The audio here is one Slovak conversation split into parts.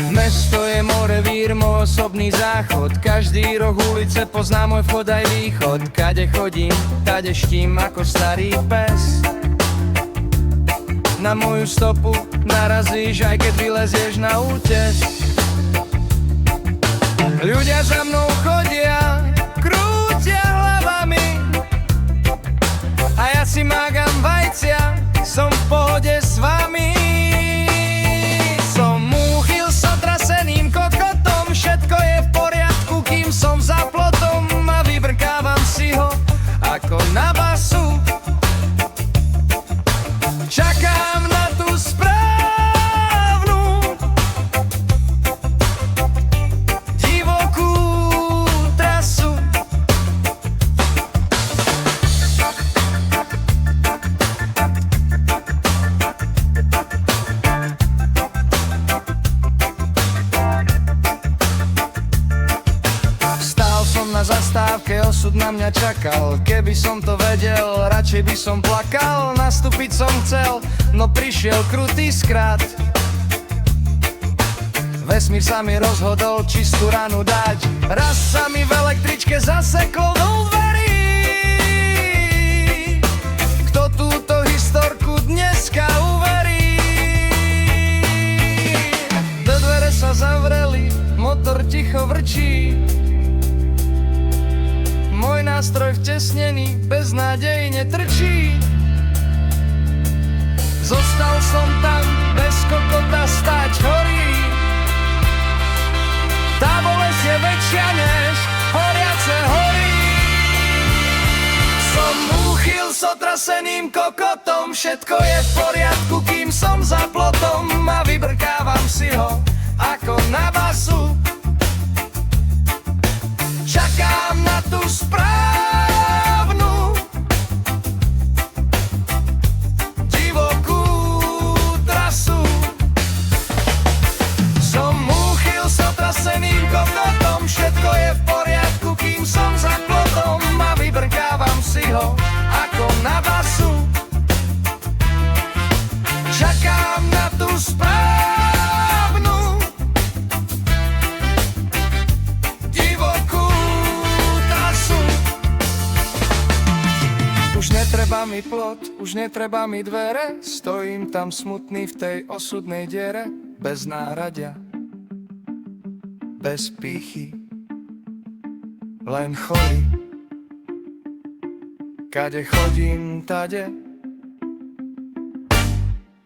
Mesto je more, vír, môj osobný záchod. Každý roh ulice pozná môj vchod aj východ. Kade chodím, tade štím ako starý pes. Na moju stopu narazíš, aj keď vylezieš na útes. Ľudia za mnou chodia, krútia hlavami, a ja si mágam vajcia, som v pohode s vami. Som múchyl s otraseným kokotom, všetko je v poriadku, kým som za plotom, a vybrkávam si ho ako na basu. Čakám na tú správnu divokú trasu. Stál som na zastávke, osud na mňa čakal. Keby som to vedel, radšej by som plakal. Nastúpiť som chcel, no prišiel krutý skrat. Vesmír sa mi rozhodol čistú ranu dať. Raz sa mi v električke zasekol do dverí. Kto túto historku dneska uverí? Do dvere sa zavreli, motor ticho vrčí. Môj nástroj vtesnený beznádejne trčí. Zostal som tam bez kokota stáť horí. Tá bolesť je väčšia než horiace hory. Som úchyl s otraseným kokotom, všetko je v poriadku, kým som za plotom, a vybrkávam si ho ako na basu. Čakám na tú správnu divokú trasu. Som úchyl s otraseným kokotom, všetko je v poriadku, kým som za plotom, a vybrkávam si ho ako na basu. Čakám na tú správnu divokú trasu. Už netreba mi plot, už netreba mi dvere, stojím tam smutný v tej osudnej diere, bez náradia, bez pýchy, len chorý. Kade chodím, tade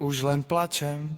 už len plačem.